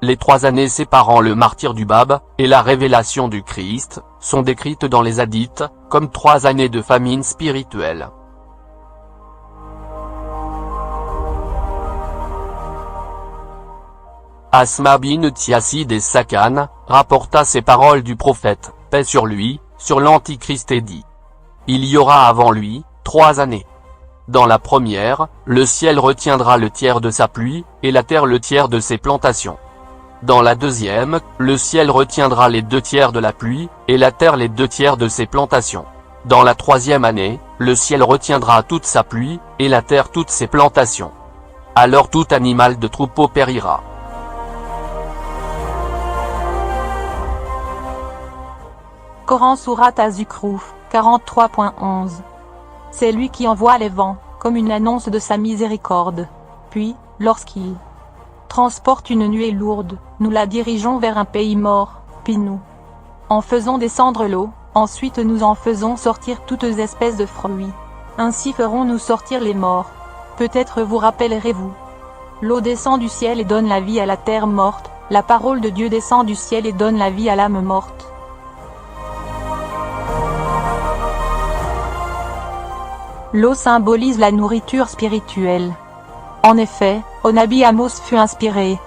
les 3 années séparant le martyre du Bab et la révélation du Christ sont décrites dans les hadiths comme 3 années de famine spirituelle. Asma bin Tiassid et Sakan rapporta ces paroles du prophète, paix sur lui, sur l'Antichrist et dit: il y aura avant lui 3 années. Dans la première, le ciel retiendra le tiers de sa pluie, et la terre le tiers de ses plantations. Dans la deuxième, le ciel retiendra les 2 tiers de la pluie, et la terre les 2 tiers de ses plantations. Dans la troisième année, le ciel retiendra toute sa pluie, et la terre toutes ses plantations. Alors tout animal de troupeau périra. Coran Sourate Az-Zukhruf, 43.11. C'est lui qui envoie les vents, comme une annonce de sa miséricorde. Puis, lorsqu'il transporte une nuée lourde, nous la dirigeons vers un pays mort, puis nous en faisons descendre l'eau, ensuite nous en faisons sortir toutes espèces de fruits. Ainsi ferons-nous sortir les morts. Peut-être vous rappellerez-vous. L'eau descend du ciel et donne la vie à la terre morte, la parole de Dieu descend du ciel et donne la vie à l'âme morte. L'eau symbolise la nourriture spirituelle. En effet, au Nabi Amos fut inspiré.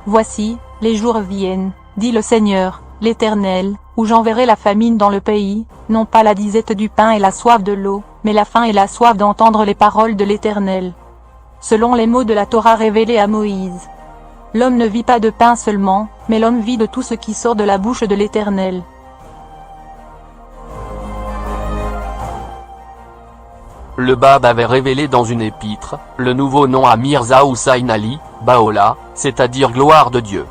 Voici, les jours viennent, dit le Seigneur, l'Éternel, où j'enverrai la famine dans le pays, non pas la disette du pain et la soif de l'eau, mais la faim et la soif d'entendre les paroles de l'Éternel. Selon les mots de la Torah révélés à Moïse. L'homme ne vit pas de pain seulement, mais l'homme vit de tout ce qui sort de la bouche de l'Éternel. Le Bab avait révélé dans une épître, le nouveau nom à Mirza Hussain Ali, Baola, c'est-à-dire gloire de Dieu.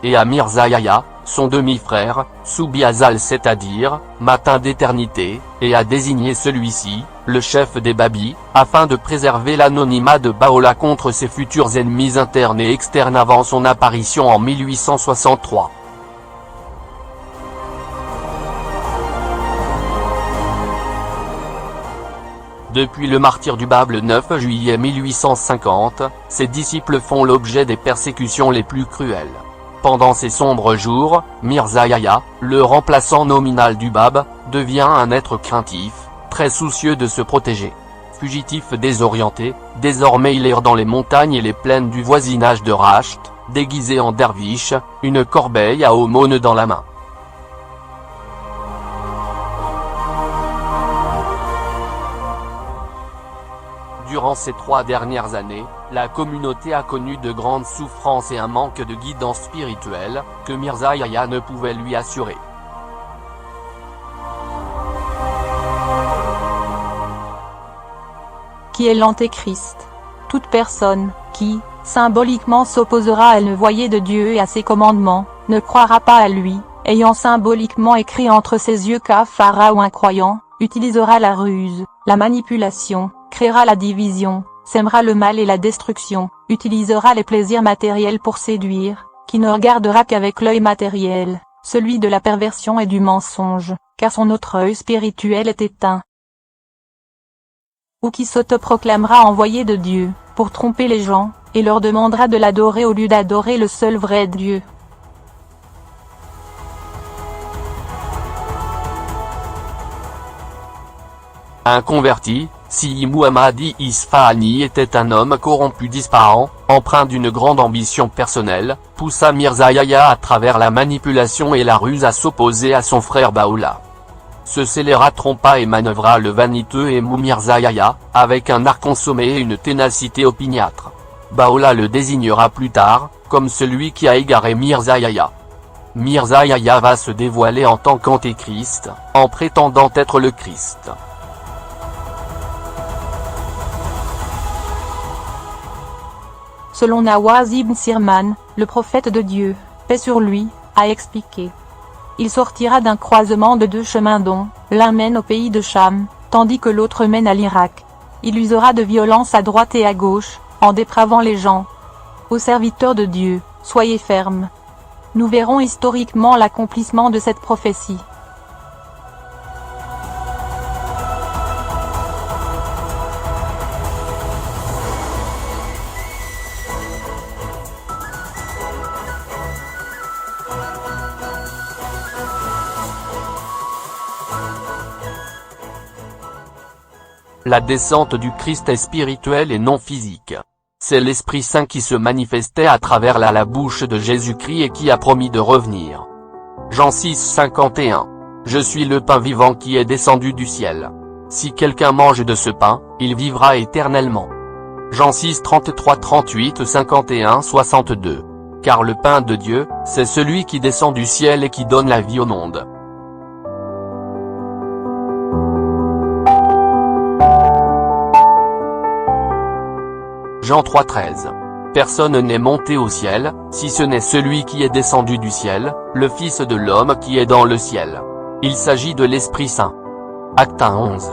Et à Mirza Yahya, son demi-frère, Soubiazal c'est-à-dire, matin d'éternité, et a désigné celui-ci, le chef des Babis, afin de préserver l'anonymat de Baola contre ses futurs ennemis internes et externes avant son apparition en 1863. Depuis le martyre du Bab le 9 juillet 1850, ses disciples font l'objet des persécutions les plus cruelles. Pendant ces sombres jours, Mirza Yahya, le remplaçant nominal du Bab, devient un être craintif, très soucieux de se protéger. Fugitif désorienté, désormais il erre dans les montagnes et les plaines du voisinage de Rasht, déguisé en derviche, une corbeille à aumône dans la main. Durant ces 3 dernières années, la communauté a connu de grandes souffrances et un manque de guidance spirituelle, que Mirza Yahya ne pouvait lui assurer. Qui est l'Antéchrist? Toute personne, qui, symboliquement s'opposera à la voie de Dieu et à ses commandements, ne croira pas à lui, ayant symboliquement écrit entre ses yeux kafara ou incroyant, utilisera la ruse, la manipulation, créera la division, sèmera le mal et la destruction, utilisera les plaisirs matériels pour séduire, qui ne regardera qu'avec l'œil matériel, celui de la perversion et du mensonge, car son autre œil spirituel est éteint. Ou qui s'autoproclamera envoyé de Dieu, pour tromper les gens, et leur demandera de l'adorer au lieu d'adorer le seul vrai Dieu. Un converti, si Muhammadi Isfahani était un homme corrompu disparant, empreint d'une grande ambition personnelle, poussa Mirza Yahya à travers la manipulation et la ruse à s'opposer à son frère Baola. Ce scélérat trompa et manœuvra le vaniteux et mou Mirza Yahya, avec un art consommé et une ténacité opiniâtre. Baola le désignera plus tard, comme celui qui a égaré Mirza Yahya. Mirza Yahya va se dévoiler en tant qu'antéchrist, en prétendant être le Christ. Selon Nawaz ibn Sirman, le prophète de Dieu, paix sur lui, a expliqué. Il sortira d'un croisement de 2 chemins dont l'un mène au pays de Cham, tandis que l'autre mène à l'Irak. Il usera de violence à droite et à gauche, en dépravant les gens. Ô serviteurs de Dieu, soyez fermes. Nous verrons historiquement l'accomplissement de cette prophétie. La descente du Christ est spirituelle et non physique. C'est l'Esprit Saint qui se manifestait à travers la bouche de Jésus-Christ et qui a promis de revenir. Jean 6, 51. Je suis le pain vivant qui est descendu du ciel. Si quelqu'un mange de ce pain, il vivra éternellement. Jean 6, 33, 38, 51, 62. Car le pain de Dieu, c'est celui qui descend du ciel et qui donne la vie au monde. Jean 3, 13. Personne n'est monté au ciel, si ce n'est celui qui est descendu du ciel, le Fils de l'homme qui est dans le ciel. Il s'agit de l'Esprit Saint. Acte 1, 11.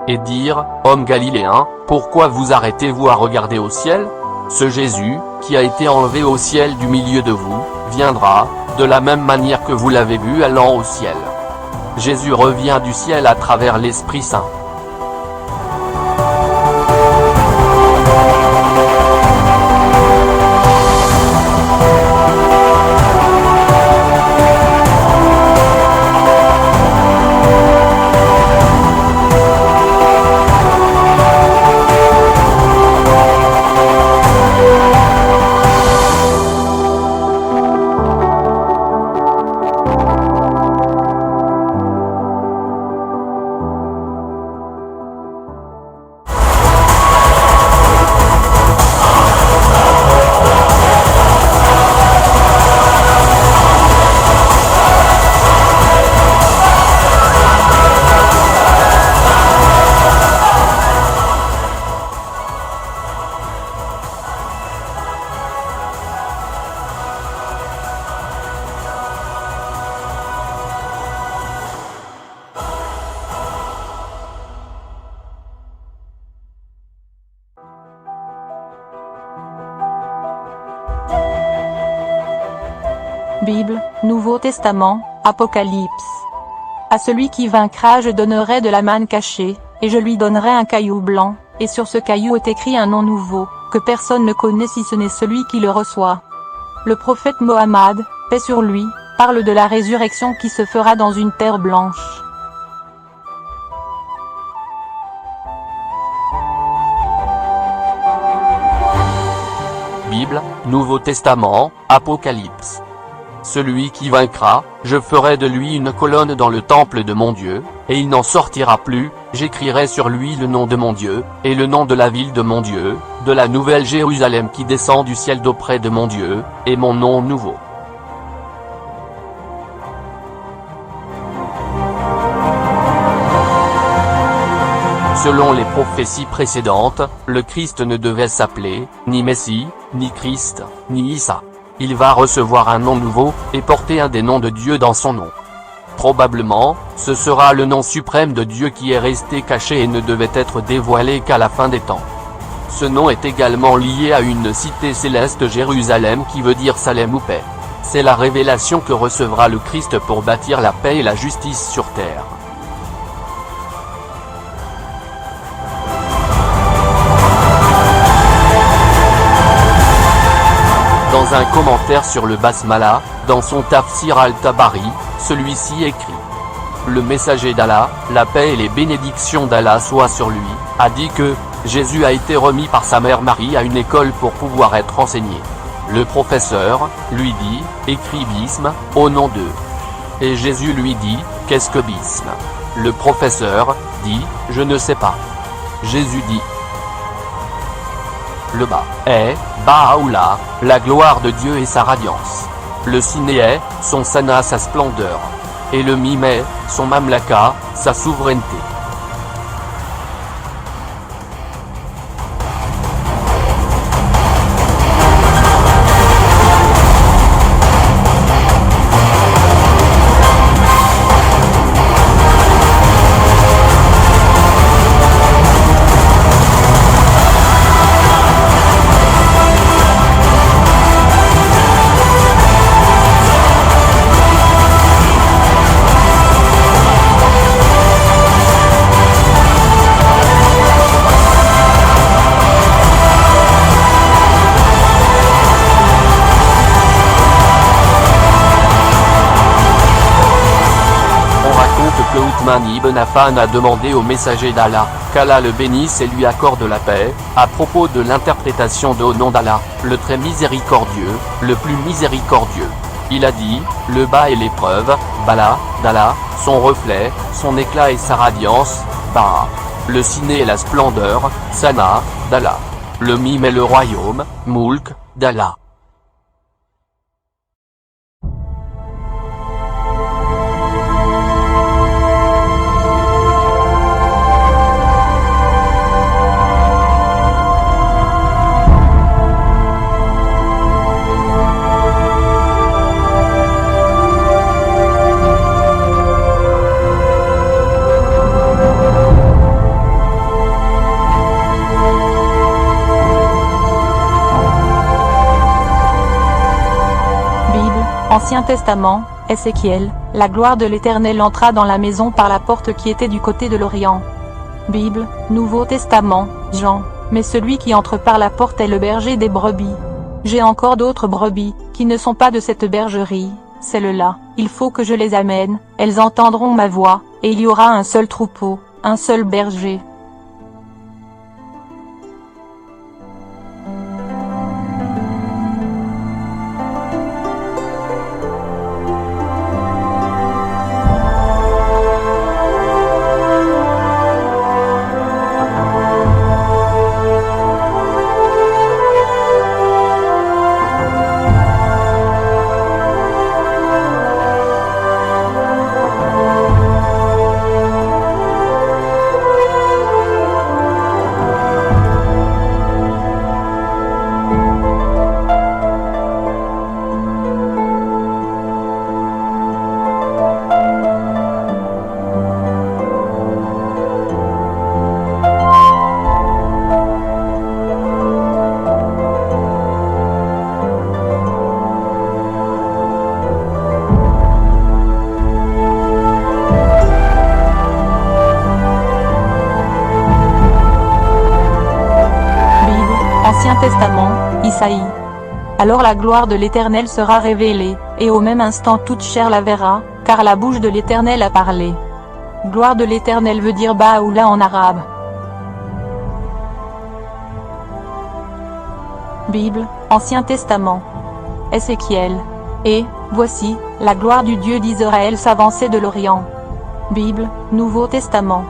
Et dire, hommes galiléens, pourquoi vous arrêtez-vous à regarder au ciel? Ce Jésus, qui a été enlevé au ciel du milieu de vous, viendra, de la même manière que vous l'avez vu allant au ciel. Jésus revient du ciel à travers l'Esprit Saint. Bible, Nouveau Testament, Apocalypse. À celui qui vaincra je donnerai de la manne cachée, et je lui donnerai un caillou blanc, et sur ce caillou est écrit un nom nouveau, que personne ne connaît si ce n'est celui qui le reçoit. Le prophète Mohammed, paix sur lui, parle de la résurrection qui se fera dans une terre blanche. Bible, Nouveau Testament, Apocalypse. Celui qui vaincra, je ferai de lui une colonne dans le temple de mon Dieu, et il n'en sortira plus, j'écrirai sur lui le nom de mon Dieu, et le nom de la ville de mon Dieu, de la nouvelle Jérusalem qui descend du ciel d'auprès de mon Dieu, et mon nom nouveau. Selon les prophéties précédentes, le Christ ne devait s'appeler, ni Messie, ni Christ, ni Issa. Il va recevoir un nom nouveau, et porter un des noms de Dieu dans son nom. Probablement, ce sera le nom suprême de Dieu qui est resté caché et ne devait être dévoilé qu'à la fin des temps. Ce nom est également lié à une cité céleste Jérusalem qui veut dire Salem ou paix. C'est la révélation que recevra le Christ pour bâtir la paix et la justice sur terre. Dans un commentaire sur le Basmala, dans son Tafsir al-Tabari, celui-ci écrit: le messager d'Allah, la paix et les bénédictions d'Allah soient sur lui, a dit que Jésus a été remis par sa mère Marie à une école pour pouvoir être enseigné. Le professeur lui dit: écris bisme, au nom d'eux. Et Jésus lui dit: qu'est-ce que bisme? Le professeur dit: je ne sais pas. Jésus dit: le bas est Baha'u'llah, la gloire de Dieu et sa radiance. Le siné est son sana, sa splendeur. Et le mim est son mamlaka, sa souveraineté. Que Uthman ibn Affan a demandé au messager d'Allah: qu'Allah le bénisse et lui accorde la paix, à propos de l'interprétation de au nom d'Allah, le très miséricordieux, le plus miséricordieux. Il a dit, le bas est l'épreuve, Bala, d'Allah, son reflet, son éclat et sa radiance, Ba. Le ciné est la splendeur, Sana, d'Allah. Le mime est le royaume, Mulk, d'Allah. Ancien Testament, Ézéchiel, la gloire de l'Éternel entra dans la maison par la porte qui était du côté de l'Orient. Bible, Nouveau Testament, Jean, mais celui qui entre par la porte est le berger des brebis. J'ai encore d'autres brebis, qui ne sont pas de cette bergerie, celles-là, il faut que je les amène, elles entendront ma voix, et il y aura un seul troupeau, un seul berger. Ancien Testament, Isaïe. Alors la gloire de l'Éternel sera révélée, et au même instant toute chair la verra, car la bouche de l'Éternel a parlé. Gloire de l'Éternel veut dire Baoula en arabe. Bible, Ancien Testament. Ézéchiel. Et, voici, la gloire du Dieu d'Israël s'avançait de l'Orient. Bible, Nouveau Testament.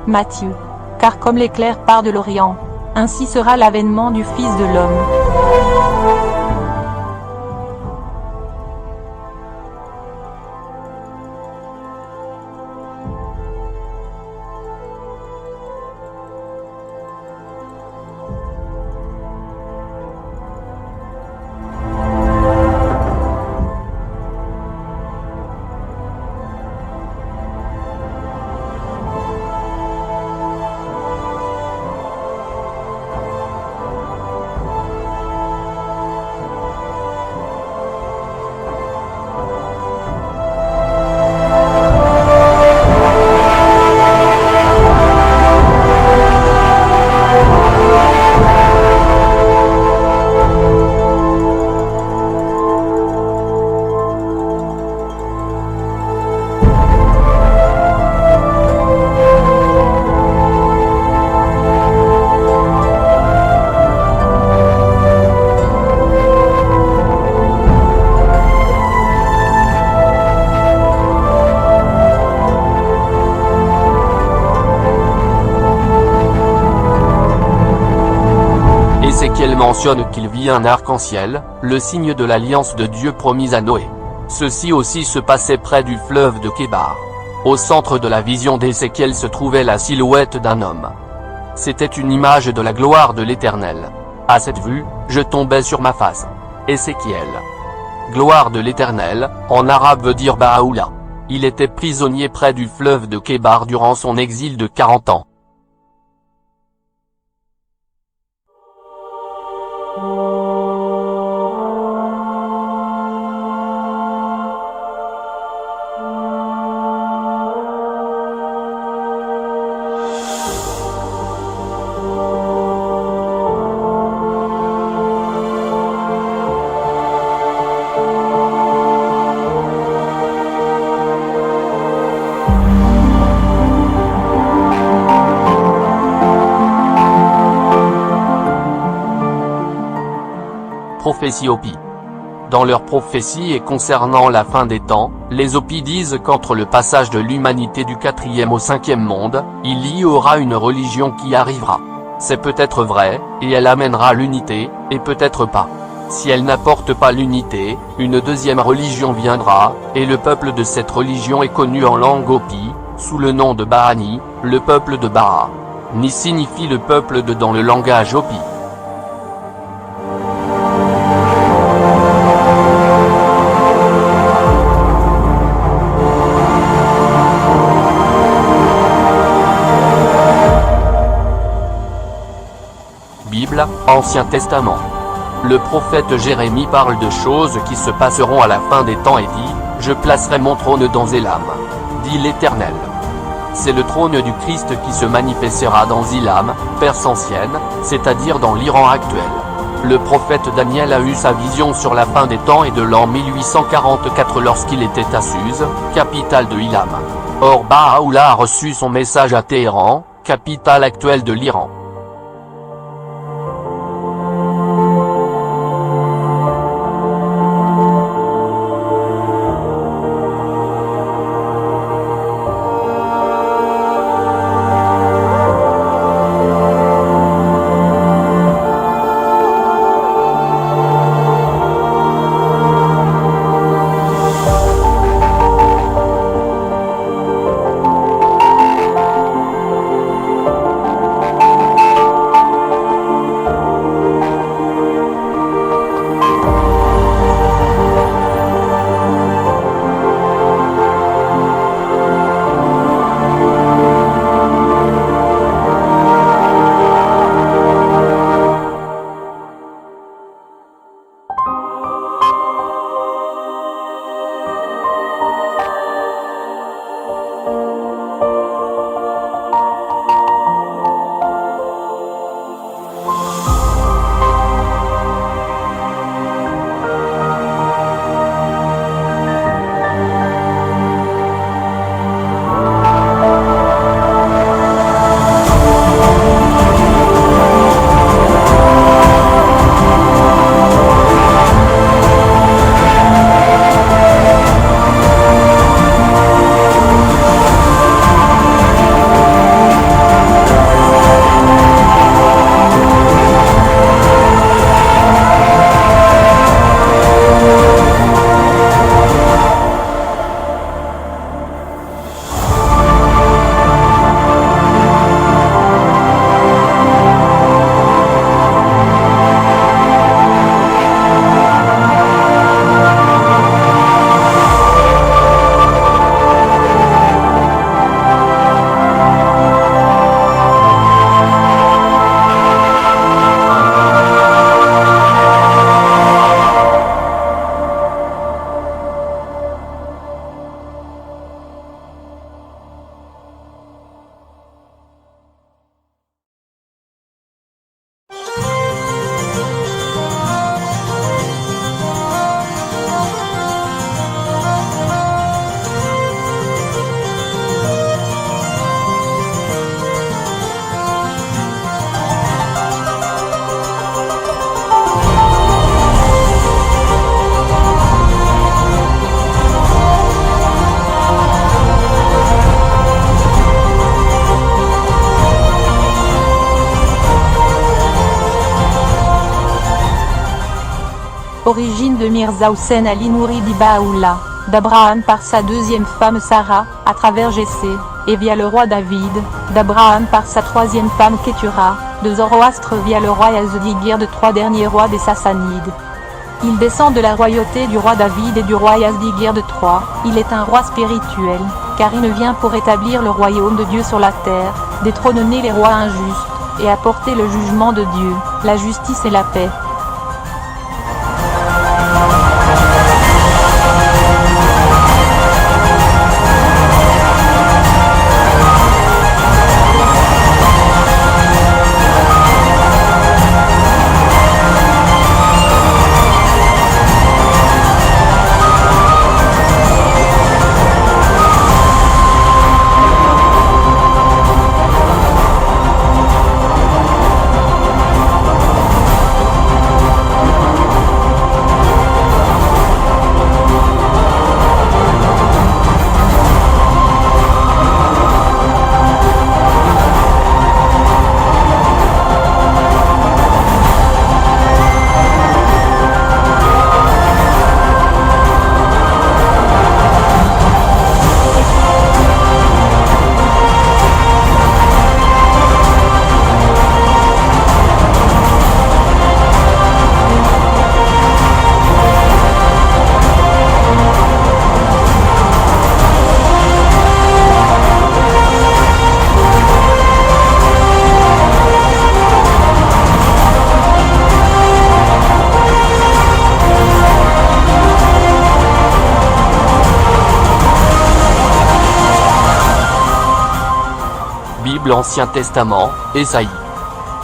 Matthieu. Car comme l'éclair part de l'Orient, ainsi sera l'avènement du Fils de l'homme. Ézéchiel mentionne qu'il vit un arc-en-ciel, le signe de l'alliance de Dieu promise à Noé. Ceci aussi se passait près du fleuve de Kébar. Au centre de la vision d'Ézéchiel se trouvait la silhouette d'un homme. C'était une image de la gloire de l'Éternel. À cette vue, je tombais sur ma face. Ézéchiel. Gloire de l'Éternel, en arabe veut dire Baoula. Il était prisonnier près du fleuve de Kébar durant son exil de 40 ans. prophéties Hopi. Dans leurs prophéties et concernant la fin des temps, les Hopi disent qu'entre le passage de l'humanité du 4e au 5e monde, il y aura une religion qui arrivera. C'est peut-être vrai, et elle amènera l'unité, et peut-être pas. Si elle n'apporte pas l'unité, une deuxième religion viendra, et le peuple de cette religion est connu en langue Hopi, sous le nom de Bahani, le peuple de Baha. Ni signifie le peuple de dans le langage Hopi. Bible, Ancien Testament. Le prophète Jérémie parle de choses qui se passeront à la fin des temps et dit « Je placerai mon trône dans Élam », dit l'Éternel. C'est le trône du Christ qui se manifestera dans Élam, Perse ancienne, c'est-à-dire dans l'Iran actuel. Le prophète Daniel a eu sa vision sur la fin des temps et de l'an 1844 lorsqu'il était à Suse, capitale de Élam. Or Baha'u'llah a reçu son message à Téhéran, capitale actuelle de l'Iran. Origine de Mirza Hussein Ali Nouri d'Ibaha'u'llah, d'Abraham par sa deuxième femme Sarah, à travers Jessé, et via le roi David, d'Abraham par sa troisième femme Ketura, de Zoroastre via le roi Yazdigir de trois derniers rois des Sassanides. Il descend de la royauté du roi David et du roi Yazdigir de Troie. Il est un roi spirituel, car il vient pour établir le royaume de Dieu sur la terre, détrôner les rois injustes, et apporter le jugement de Dieu, la justice et la paix. Bible Ancien Testament, Ésaïe.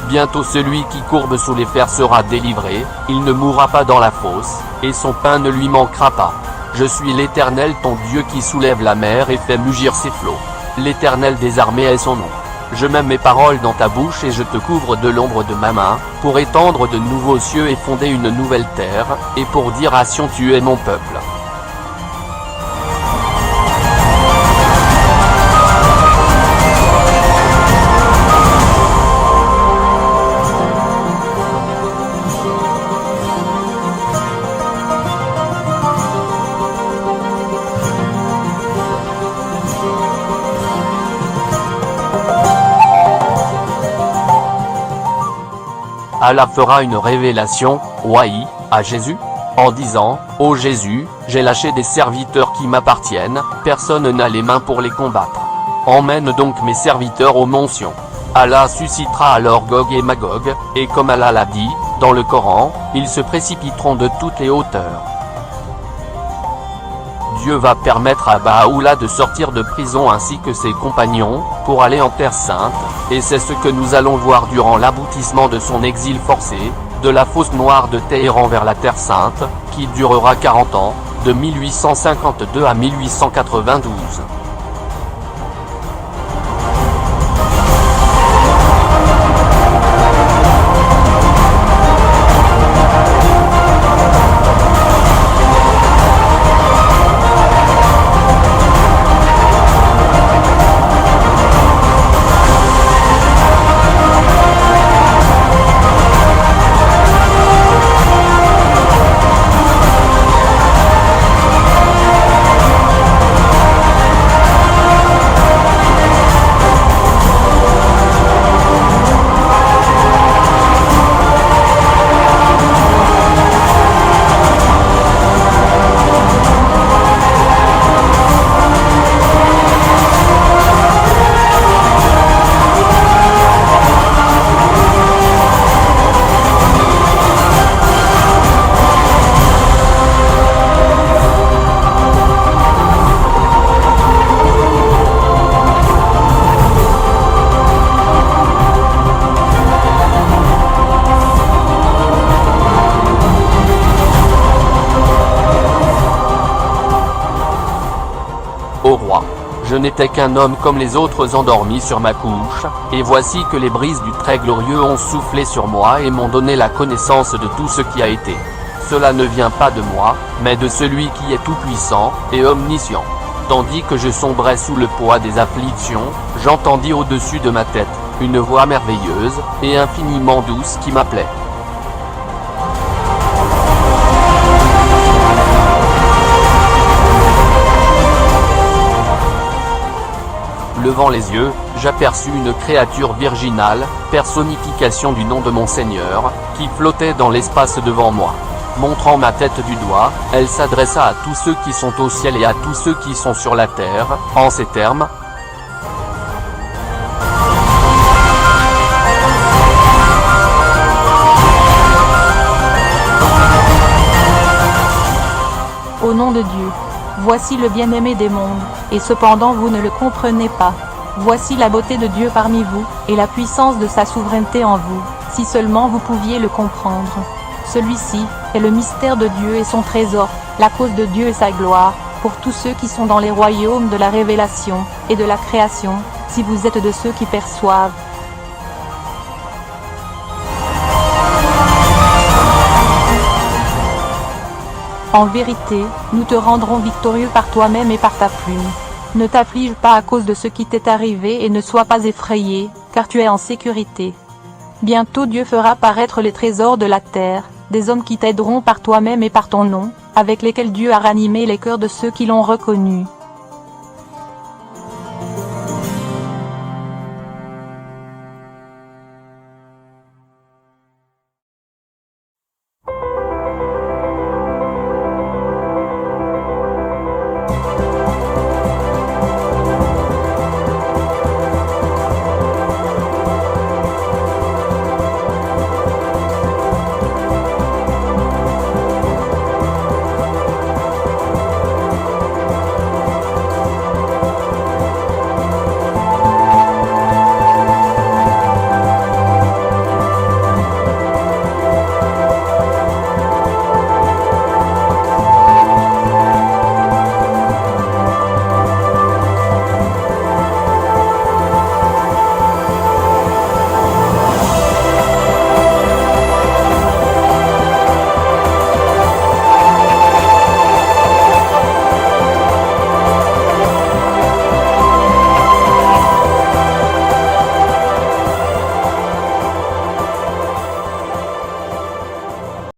Bientôt celui qui courbe sous les fers sera délivré, il ne mourra pas dans la fosse, et son pain ne lui manquera pas. Je suis l'Éternel ton Dieu qui soulève la mer et fait mugir ses flots. L'Éternel des armées est son nom. Je mets mes paroles dans ta bouche et je te couvre de l'ombre de ma main, pour étendre de nouveaux cieux et fonder une nouvelle terre, et pour dire à Sion tu es mon peuple. Allah fera une révélation, Wahi, à Jésus, en disant, ô Jésus, j'ai lâché des serviteurs qui m'appartiennent, personne n'a les mains pour les combattre. Emmène donc mes serviteurs au mont Sion. Allah suscitera alors Gog et Magog, et comme Allah l'a dit, dans le Coran, ils se précipiteront de toutes les hauteurs. Dieu va permettre à Baha'u'llah de sortir de prison ainsi que ses compagnons, pour aller en Terre Sainte, et c'est ce que nous allons voir durant l'aboutissement de son exil forcé, de la fosse noire de Téhéran vers la Terre Sainte, qui durera 40 ans, de 1852 à 1892. Ô roi, je n'étais qu'un homme comme les autres endormi sur ma couche, et voici que les brises du très glorieux ont soufflé sur moi et m'ont donné la connaissance de tout ce qui a été. Cela ne vient pas de moi, mais de celui qui est tout-puissant et omniscient. Tandis que je sombrais sous le poids des afflictions, j'entendis au-dessus de ma tête une voix merveilleuse et infiniment douce qui m'appelait. Levant les yeux, j'aperçus une créature virginale, personnification du nom de mon Seigneur, qui flottait dans l'espace devant moi. Montrant ma tête du doigt, elle s'adressa à tous ceux qui sont au ciel et à tous ceux qui sont sur la terre, en ces termes. Au nom de Dieu. Voici le bien-aimé des mondes, et cependant vous ne le comprenez pas. Voici la beauté de Dieu parmi vous, et la puissance de sa souveraineté en vous, si seulement vous pouviez le comprendre. Celui-ci est le mystère de Dieu et son trésor, la cause de Dieu et sa gloire, pour tous ceux qui sont dans les royaumes de la révélation et de la création, si vous êtes de ceux qui perçoivent. En vérité, nous te rendrons victorieux par toi-même et par ta plume. Ne t'afflige pas à cause de ce qui t'est arrivé et ne sois pas effrayé, car tu es en sécurité. Bientôt Dieu fera paraître les trésors de la terre, des hommes qui t'aideront par toi-même et par ton nom, avec lesquels Dieu a ranimé les cœurs de ceux qui l'ont reconnu.